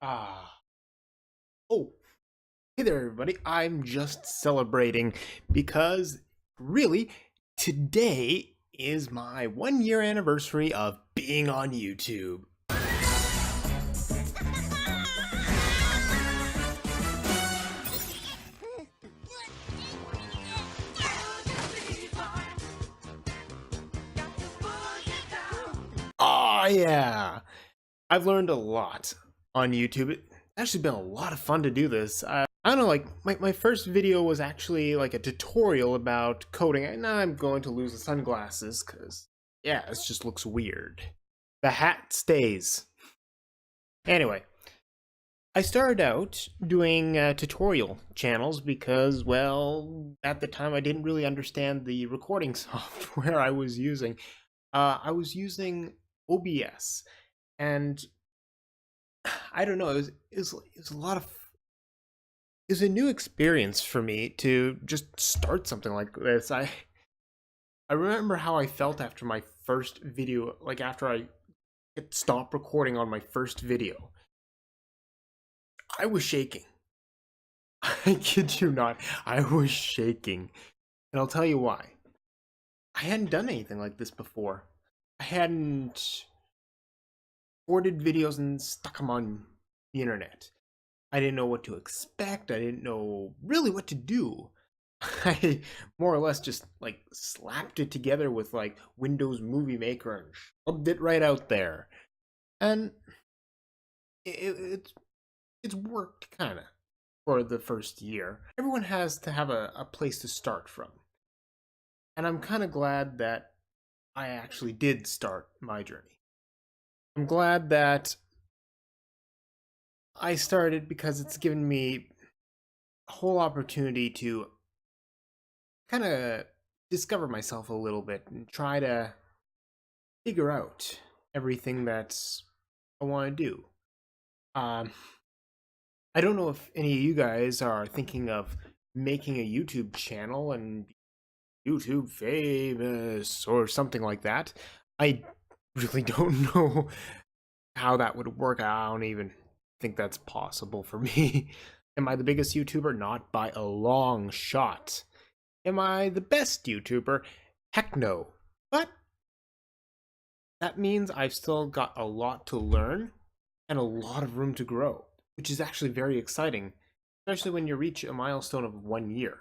Ah. Oh, hey there, everybody. I'm just celebrating because really, today is my 1 year anniversary of being on YouTube. Oh, yeah. I've learned a lot on YouTube. It's actually been a lot of fun to do this. I don't know, like, my first video was actually like a tutorial about coding. And now I'm going to lose the sunglasses because, yeah, this just looks weird. The hat stays. Anyway, I started out doing tutorial channels because, well, at the time I didn't really understand the recording software I was using. I was using OBS, and I don't know, it was a lot of it was a new experience for me to just start something like this. I remember how I felt after my first video, like after I hit stop recording on my first video. I was shaking. I kid you not. I was shaking. And I'll tell you why. I hadn't done anything like this before. I hadn't recorded videos and stuck them on the internet. I didn't know what to expect. I didn't know really what to do. I more or less just like slapped it together with like Windows Movie Maker and shoved it right out there. And it's worked kind of for the first year. Everyone has to have a place to start from. And I'm kind of glad that I actually did start my journey. I'm glad that I started because it's given me a whole opportunity to kind of discover myself a little bit and try to figure out everything that I want to do. Um, I don't know if any of you guys are thinking of making a YouTube channel and YouTube famous or something like that. I really don't know how that would work. I don't even think that's possible for me. Am I the biggest YouTuber? Not by a long shot. Am I the best YouTuber? Heck no. But that means I've still got a lot to learn and a lot of room to grow, which is actually very exciting, especially when you reach a milestone of 1 year.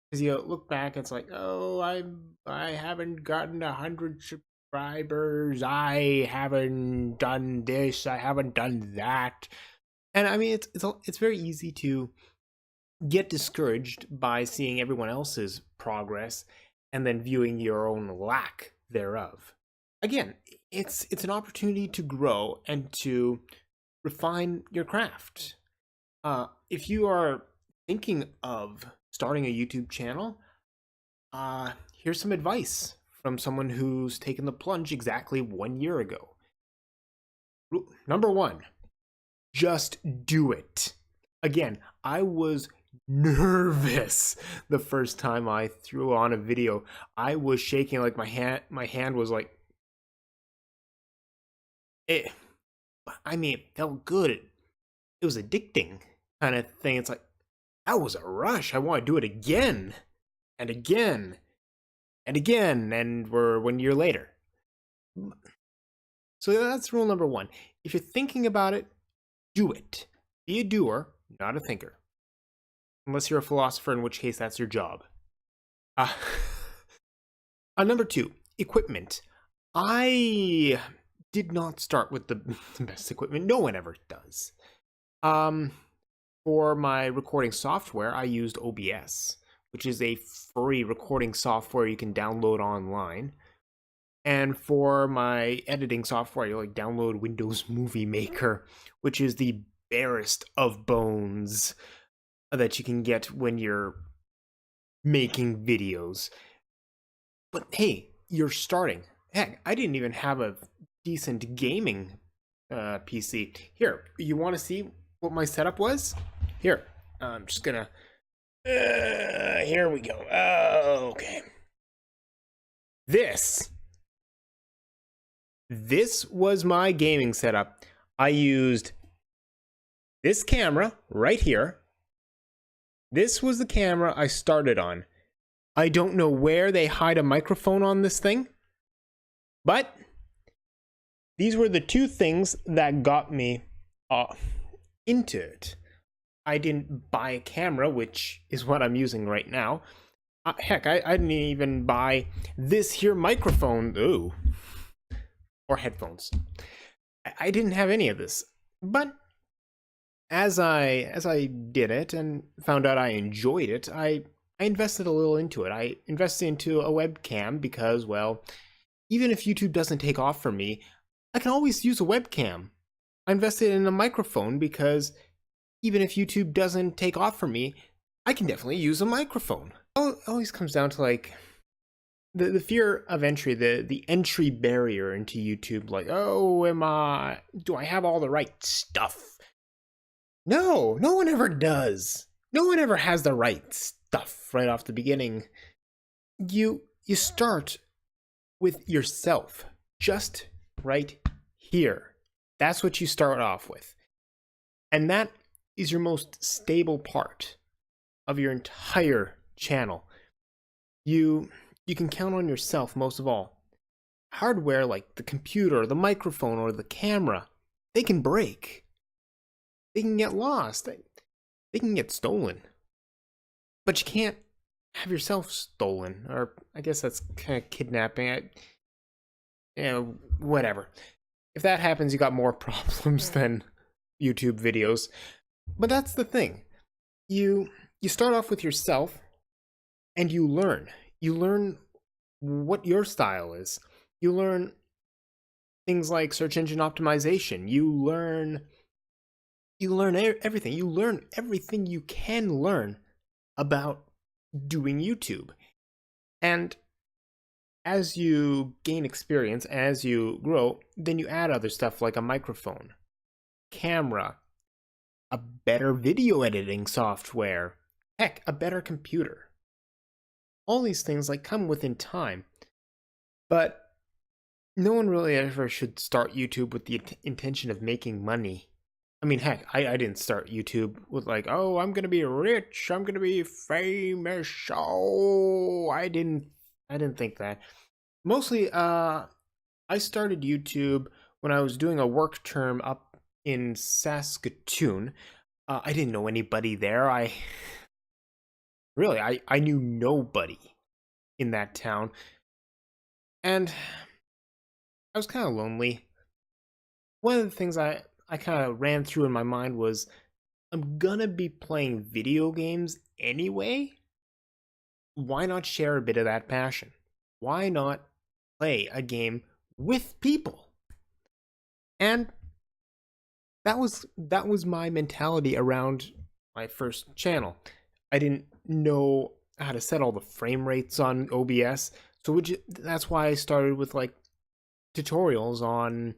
Because you look back, it's like, oh, I haven't gotten 100 subscribers. I haven't done this. I haven't done that. And I mean, it's very easy to get discouraged by seeing everyone else's progress and then viewing your own lack thereof. Again, it's an opportunity to grow and to refine your craft. If you are thinking of starting a YouTube channel, here's some advice from someone who's taken the plunge exactly 1 year ago. Number one, just do it. Again, I was nervous the first time I threw on a video. I was shaking, like my hand was like it. I mean, it felt good. It was addicting kind of thing. It's like that was a rush. I want to do it again and again and again, and we're 1 year later. So that's rule number one. If you're thinking about it, do it. Be a doer, not a thinker. Unless you're a philosopher, in which case that's your job. Uh, number two, equipment. I did not start with the best equipment. No one ever does. For my recording software, I used OBS, which is a free recording software you can download online. And for my editing software, you like download Windows Movie Maker, which is the barest of bones that you can get when you're making videos. But hey, you're starting. Heck, I didn't even have a decent gaming PC. Here, you want to see what my setup was? Here, I'm just gonna. Here we go. Okay. This was my gaming setup. I used This camera right here, this was the camera I started on. I don't know where they hide a microphone on this thing, but these were the two things that got me into it. I didn't buy a camera, which is what I'm using right now. Heck, I didn't even buy this here microphone. Ooh. Or headphones. I didn't have any of this. But as I did it and found out I enjoyed it, I invested a little into it. I invested into a webcam because, well, even if YouTube doesn't take off for me, I can always use a webcam. I invested in a microphone because even if YouTube doesn't take off for me, I can definitely use a microphone. It always comes down to like the fear of entry, the entry barrier into YouTube. Like, oh, do I have all the right stuff? No one ever does. No one ever has the right stuff right off the beginning. You start with yourself, just right here. That's what you start off with. And that is your most stable part of your entire channel. You can count on yourself most of all. Hardware like the computer, the microphone, or the camera, they can break. They can get lost. They can get stolen. But you can't have yourself stolen. Or I guess that's kind of kidnapping. Whatever. If that happens, you got more problems than YouTube videos. But that's the thing. You start off with yourself and you learn. You learn what your style is. You learn things like search engine optimization. You learn everything. You learn everything you can learn about doing YouTube. And as you gain experience, as you grow, then you add other stuff like a microphone, camera, a better video editing software, heck, a better computer. All these things like come within time. But no one really ever should start YouTube with the intention of making money. I mean, heck, I didn't start YouTube with like, oh, I'm gonna be rich, I'm gonna be famous. Oh, I didn't think that. Mostly, I started YouTube when I was doing a work term up in Saskatoon. I didn't know anybody there. I knew nobody in that town. And I was kind of lonely. One of the things I kind of ran through in my mind was, I'm gonna be playing video games anyway. Why not share a bit of that passion? Why not play a game with people? And that was my mentality around my first channel. I didn't know how to set all the frame rates on OBS, so that's why I started with like tutorials on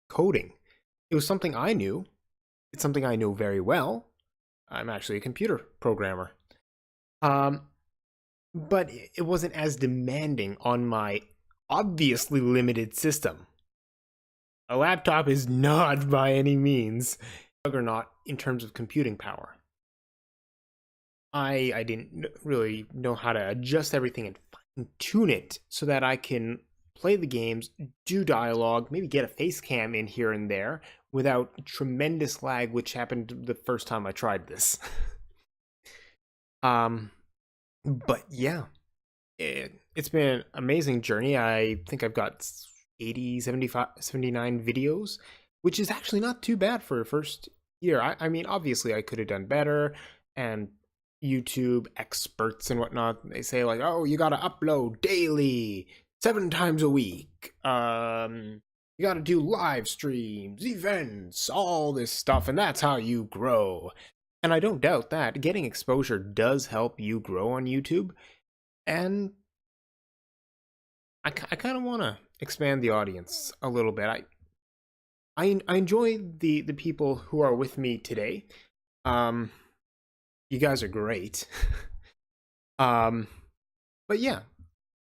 coding. It was something I knew. It's something I know very well. I'm actually a computer programmer. But it wasn't as demanding on my obviously limited system. A laptop is not by any means a juggernaut in terms of computing power. I didn't really know how to adjust everything and fine-tune it so that I can play the games, do dialogue, maybe get a face cam in here and there without tremendous lag, which happened the first time I tried this. But yeah, it's been an amazing journey. I think I've got 80, 75, 79 videos, which is actually not too bad for a first year. I mean, obviously I could have done better, and YouTube experts and whatnot, they say like, oh, you gotta upload daily, 7 times a week. You gotta do live streams, events, all this stuff, and that's how you grow. And I don't doubt that. Getting exposure does help you grow on YouTube. And I kind of want to expand the audience a little bit. I enjoy the people who are with me today. You guys are great. But yeah,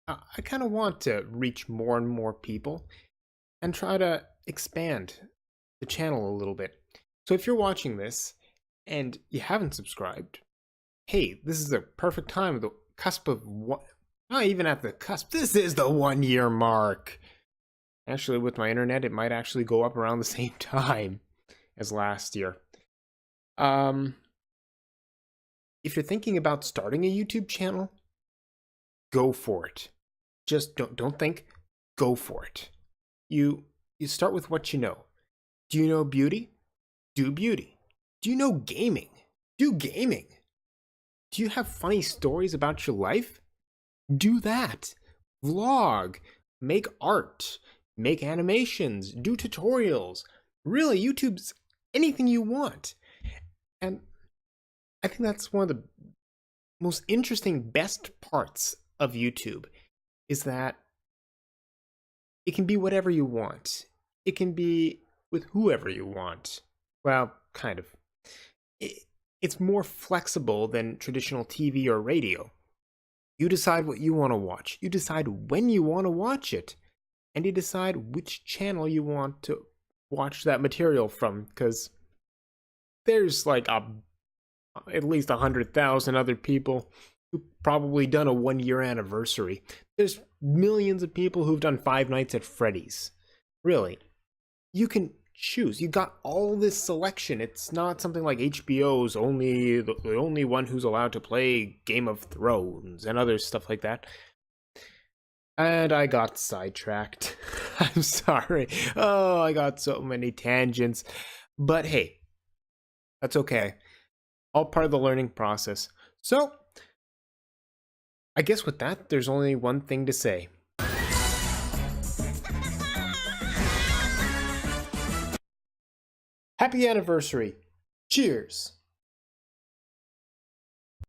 I kind of want to reach more and more people and try to expand the channel a little bit. So if you're watching this and you haven't subscribed, hey, this is the perfect time, the cusp of what? Not even at the cusp. This is the 1 year mark. Actually, with my internet, it might actually go up around the same time as last year. If you're thinking about starting a YouTube channel, go for it. Just don't think, go for it. You start with what you know. Do you know beauty? Do beauty. Do you know gaming? Do gaming. Do you have funny stories about your life? Do that. Vlog. Make art. Make animations. Do tutorials. Really, YouTube's anything you want. And I think that's one of the most interesting, best parts of YouTube is that it can be whatever you want. It can be with whoever you want. Well, kind of. It's more flexible than traditional TV or radio. You decide what you want to watch. You decide when you want to watch it. And you decide which channel you want to watch that material from. Because there's like at least 100,000 other people who've probably done a 1 year anniversary. There's millions of people who've done Five Nights at Freddy's. Really. You can choose. You got all this selection. It's not something like HBO's only the only one who's allowed to play Game of Thrones and other stuff like that. And I got sidetracked. I'm sorry. Oh, I got so many tangents. But hey, that's okay. All part of the learning process. So, I guess with that, there's only one thing to say. Happy anniversary. Cheers.